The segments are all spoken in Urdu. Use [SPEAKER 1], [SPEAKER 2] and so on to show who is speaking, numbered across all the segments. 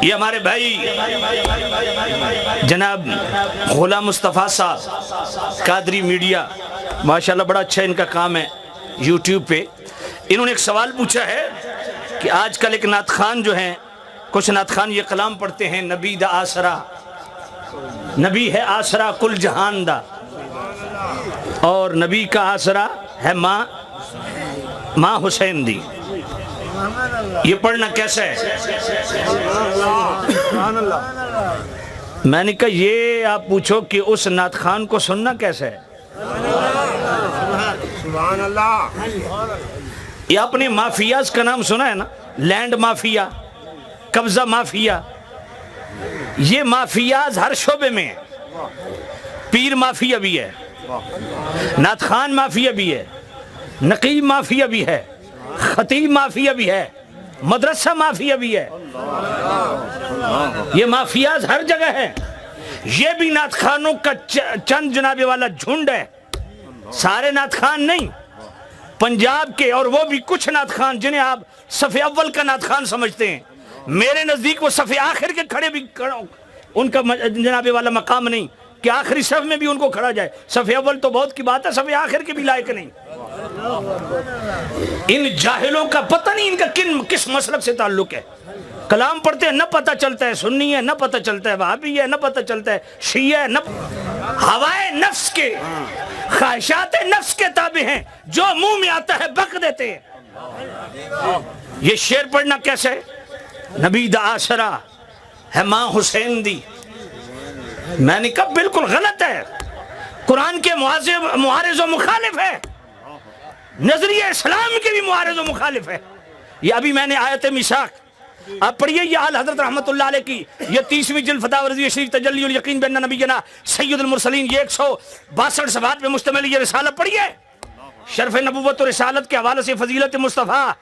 [SPEAKER 1] یہ ہمارے بھائی جناب غلام مصطفیٰ صاحب قادری میڈیا، ماشاءاللہ بڑا اچھا ان کا کام ہے یوٹیوب پہ. انہوں نے ایک سوال پوچھا ہے کہ آج کل ایک نعت خوان جو ہیں، کچھ نعت خوان یہ کلام پڑھتے ہیں، نبی دا آسرا، نبی ہے آسرا کل جہان دا، اور نبی کا آسرا ہے ماں حسین دی. یہ پڑھنا کیسا ہے؟ میں نے کہا یہ آپ پوچھو کہ اس نعت خوان کو سننا کیسا ہے. یہ اپنے مافیاز کا نام سنا ہے نا، لینڈ مافیا، قبضہ مافیا. یہ مافیاز ہر شعبے میں ہیں. پیر مافیا بھی ہے، نعت خوان مافیا بھی ہے، نقیب مافیا بھی ہے، خطیب مافیا بھی ہے، مدرسہ مافیا بھی ہے. یہ مافیاز ہر جگہ ہیں. یہ بھی نعت خوانوں کا چند جناب والا جھنڈ ہے، سارے نعت خوان نہیں. پنجاب کے اور وہ بھی کچھ نعت خوان جنہیں آپ صف اول کا نعت خوان سمجھتے ہیں، میرے نزدیک وہ صف آخر کے کھڑے بھی ان کا جناب والا مقام نہیں کہ آخری صف میں بھی ان کو کھڑا جائے. صف اول تو بہت کی بات ہے، صف آخر کے بھی لائق نہیں. ان جاہلوں کا پتہ نہیں ان کا کس مسلک سے تعلق ہے. کلام پڑھتے ہیں، نہ پتہ چلتا ہے سنی ہے، نہ پتہ چلتا ہے وہابی ہے، نہ پتہ چلتا ہے شیعہ ہے، نہ ہوائے نفس کے خواہشات نفس کے تابع ہیں، جو منہ میں آتا ہے بک دیتے ہیں. یہ شعر پڑھنا کیسے ہے؟ نبی دا آسرا ہے ماں حسین دی. میں نے کہا بالکل غلط ہے، قرآن کے معارض و مخالف ہے، نظریہ اسلام کے بھی معارض و مخالف ہے. یہ ابھی میں نے آیت میثاق آپ پڑھیے، یہ آل حضرت رحمت اللہ علیہ کی یہ 30ویں جلد فتاوی رضویہ شریف تجلی الیقین بان نبینا سید المرسلین، یہ 162 صفحات پہ مشتمل یہ رسالہ پڑھیے. شرف نبوت و رسالت کے حوالے سے فضیلت مصطفیٰ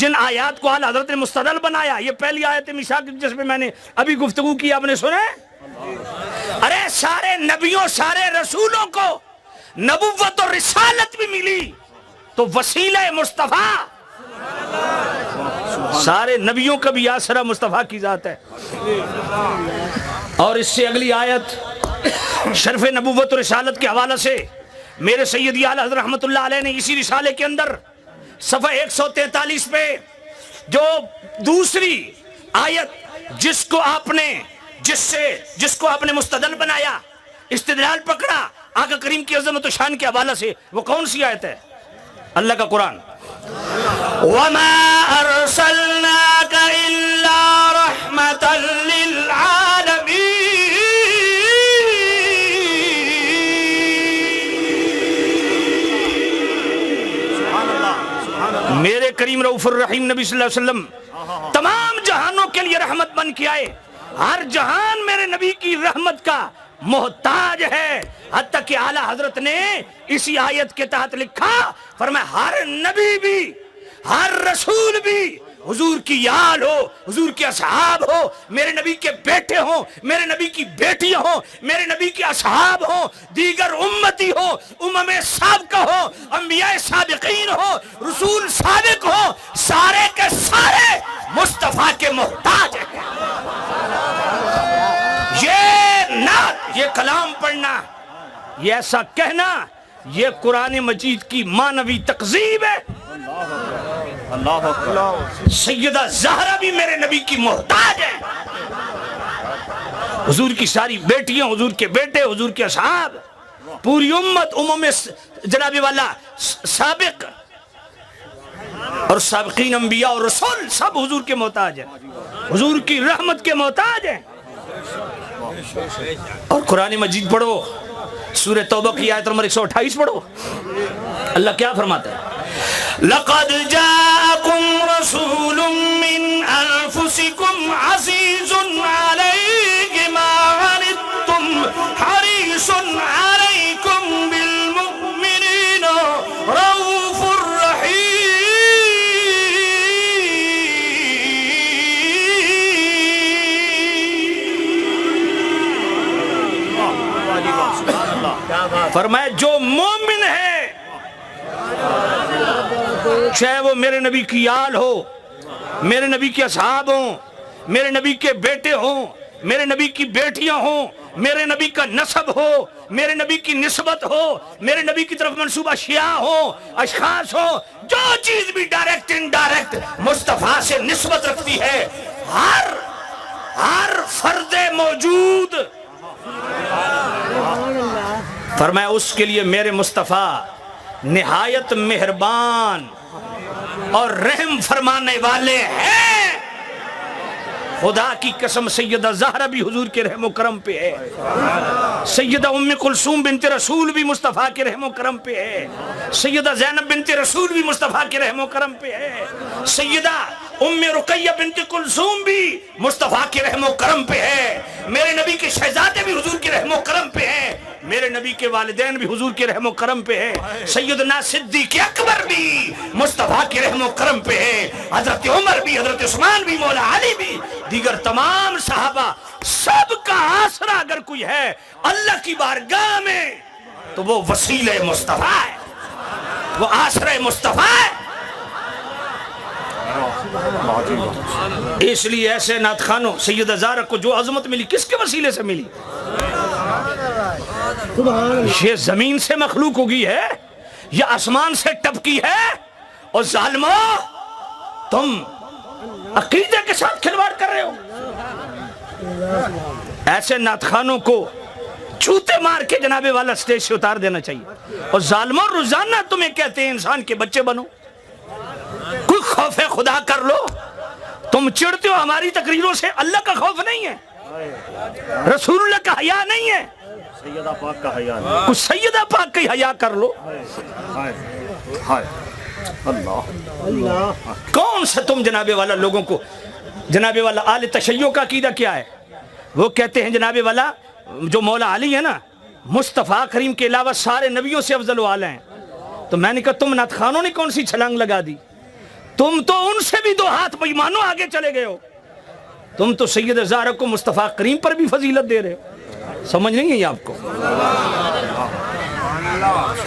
[SPEAKER 1] جن آیات کو آل حضرت نے مستدل بنایا، یہ پہلی آیت میثاق جس میں نے ابھی گفتگو کی، آپ نے سنے؟ ارے سارے نبیوں سارے رسولوں کو نبوت اور رسالت بھی ملی تو وسیلہ مصطفیٰ، سارے نبیوں کا بھی آسرا مصطفیٰ کی ذات ہے. اور اس سے اگلی آیت شرف نبوت و رسالت کے حوالے سے میرے سیدی اعلیٰ حضرت رحمت اللہ علیہ نے اسی رسالے کے اندر صفحہ 143 پہ جو دوسری آیت جس کو آپ نے مستدل بنایا، استدلال پکڑا آقا کریم کی عظمت و شان کے حوالے سے، وہ کون سی آیت ہے؟ اللہ کا قرآن، وَمَا أَرْسَلْنَاكَ إِلَّا رَحْمَةً لِلْعَالَمِينَ. میرے کریم رؤوف الرحیم نبی صلی اللہ علیہ وسلم تمام جہانوں کے لیے رحمت بن کے آئے. ہر جہان میرے نبی کی رحمت کا محتاج ہے. حتیٰ کہ اعلیٰ حضرت نے اسی آیت کے تحت لکھا، فرمایا ہر نبی بھی ہر رسول بھی حضور کی آل ہو، حضور کے اصحاب ہو، میرے نبی کے بیٹے ہوں، میرے نبی کی بیٹیاں ہوں، میرے نبی کے اصحاب ہوں، دیگر امتی ہو، امم سابقہ ہو، انبیاء سابقین ہو، رسول سابق ہو، سارے کے سارے مصطفیٰ کے محتاج ہیں. یہ کلام پڑھنا، یہ ایسا کہنا، یہ قرآن مجید کی معنوی تکذیب ہے. سیدہ زہرا بھی میرے نبی کی محتاج ہے. حضور کی ساری بیٹیاں، حضور کے بیٹے، حضور کے اصحاب، پوری امت امم جناب والا سابق اور سابقین انبیاء اور رسول سب حضور کے محتاج ہیں، حضور کی رحمت کے محتاج ہیں. اور قرآن مجید پڑھو، سورہ توبہ کی آیت نمبر 128 پڑھو. اللہ کیا فرماتا ہے؟ لَقَدْ جَاءَكُمْ رَسُولٌ مِّنْ أَنفُسِكُمْ عَزِيزٌ عَلَيْهِ مَا عَنِتُّمْ حَرِيصٌ عَلَيْكُمْ بِالْمُؤْمِنِينَ رَءُوفٌ رَحِيمٌ. فرمایا جو مومن ہے، چاہے وہ میرے نبی کی آل ہو، میرے نبی کے اصحاب ہوں، میرے نبی کے بیٹے ہوں، میرے نبی کی بیٹیاں ہوں، میرے نبی کا نسب ہو، میرے نبی کی نسبت ہو، میرے نبی کی طرف منسوب اشیاء ہو، اشخاص ہو، جو چیز بھی ڈائریکٹ انڈائریکٹ مصطفیٰ سے نسبت رکھتی ہے، ہر فرد موجود فرمایا اس کے لیے میرے مصطفیٰ نہایت مہربان اور رحم فرمانے والے ہیں۔ خدا کی قسم سیدہ زہرا بھی حضور کے رحم و کرم پہ ہے، سیدہ ام کلثوم بنت رسول بھی مصطفیٰ کے رحم و کرم پہ ہے، سیدہ زینب بنت رسول بھی مصطفیٰ کے رحم و کرم پہ ہے، سیدہ ام رقیہ بنت کلثوم بھی مصطفیٰ کے رحم و کرم پہ ہے، میرے نبی کے شہزادے بھی حضور کے رحم و کرم پہ ہیں، میرے نبی کے والدین بھی حضور کے رحم و کرم پہ ہے، سیدنا صدیق اکبر بھی مصطفیٰ کے رحم و کرم پہ ہے، حضرت عمر بھی، حضرت عثمان بھی، مولا علی بھی، دیگر تمام صحابہ، سب کا آسرا اگر کوئی ہے اللہ کی بارگاہ میں تو وہ وسیلہ مصطفیٰ ہے، وہ آسرہ مصطفیٰ ہے۔ اس لیے ایسے نعت خانوں سیدہ زہرا کو جو عظمت ملی کس کے وسیلے سے ملی؟ یہ زمین سے مخلوق ہوگی ہے یا آسمان سے ٹپکی ہے؟ اور ظالمو تم عقیدے کے ساتھ کھلواڑ کر رہے ہو۔ ایسے نعت خانوں کو چوتے مار کے جناب والا سٹیج سے اتار دینا چاہیے۔ اور ظالموں روزانہ تمہیں کہتے ہیں انسان کے بچے بنو، کوئی خوف خدا کر لو۔ تم چڑھتے ہو ہماری تقریروں سے، اللہ کا خوف نہیں ہے، رسول اللہ کا حیا نہیں ہے،
[SPEAKER 2] سیدہ پاک کا حیا نہیں،
[SPEAKER 1] کچھ سیدہ پاک کی حیا کر لو۔
[SPEAKER 2] اللہ
[SPEAKER 1] کون سا تم جناب والا لوگوں کو، جناب والا آل تشیع کا عقیدہ کیا ہے؟ وہ کہتے ہیں جناب والا جو مولا علی ہے نا مصطفیٰ کریم کے علاوہ سارے نبیوں سے افضل و اعلیٰ ہیں۔ تو میں نے کہا تم نعت خانوں نے کون سی چھلانگ لگا دی؟ تم تو ان سے بھی 2 ہاتھ بےایمانوں آگے چلے گئے ہو۔ تم تو سیدہ زہرا کو مصطفیٰ کریم پر بھی فضیلت دے رہے ہو، سمجھ نہیں ہے آپ کو؟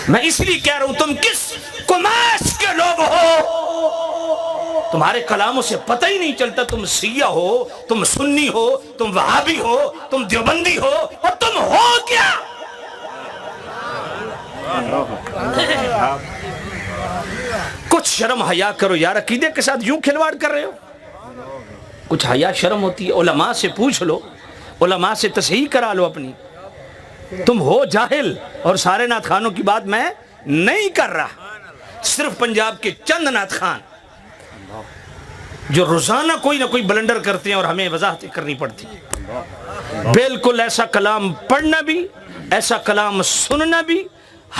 [SPEAKER 1] میں اس لیے کہہ رہا ہوں تم کس قماش کے لوگ ہو، تمہارے کلاموں سے پتہ ہی نہیں چلتا تم شیعہ ہو، تم سنی ہو، تم وہابی ہو، تم دیوبندی ہو، اور تم ہو کیا؟ کچھ شرم حیا کرو یار، عقیدے کے ساتھ یوں کھلواڑ کر رہے ہو، کچھ حیا شرم ہوتی ہے۔ علماء سے پوچھ لو، علماء سے تصحیح کرا لو اپنی۔ تم ہو جاہل، اور سارے نعت خانوں کی بات میں نہیں کر رہا، صرف پنجاب کے چند نعت خان جو روزانہ کوئی نہ کوئی بلنڈر کرتے ہیں اور ہمیں وضاحتیں کرنی پڑتی ہیں۔ بالکل ایسا کلام پڑھنا بھی، ایسا کلام سننا بھی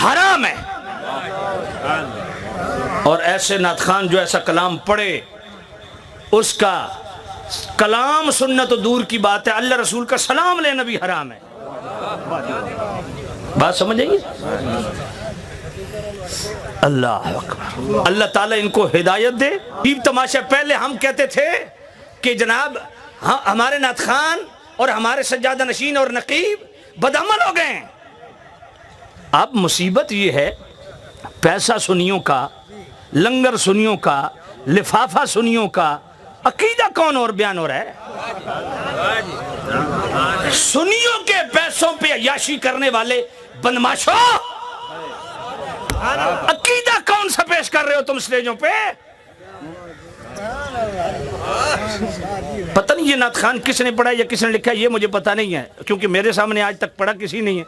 [SPEAKER 1] حرام ہے، اور ایسے نعت خان جو ایسا کلام پڑھے اس کا کلام سننا تو دور کی بات ہے، اللہ رسول کا سلام لینا بھی حرام ہے۔ بات سمجھ آئیے؟ اللہ اکبر، اللہ تعالیٰ ان کو ہدایت دے۔ بیب تماشا، پہلے ہم کہتے تھے کہ جناب ہمارے نعت خان اور ہمارے سجادہ نشین اور نقیب بدعمل ہو گئے ہیں۔ اب مصیبت یہ ہے، پیسہ سنیوں کا، لنگر سنیوں کا، لفافہ سنیوں کا، عقیدہ کون اور بیان ہو رہا ہے؟ سنیوں کے پیسوں پہ عیاشی کرنے والے بدماشوں، عقیدہ کون سا پیش کر رہے ہو تم سٹیجوں پہ؟ پتہ نہیں یہ نعت خان کس نے پڑھا یا کس نے لکھا، یہ مجھے پتہ نہیں ہے، کیونکہ میرے سامنے آج تک پڑھا کسی نہیں ہے۔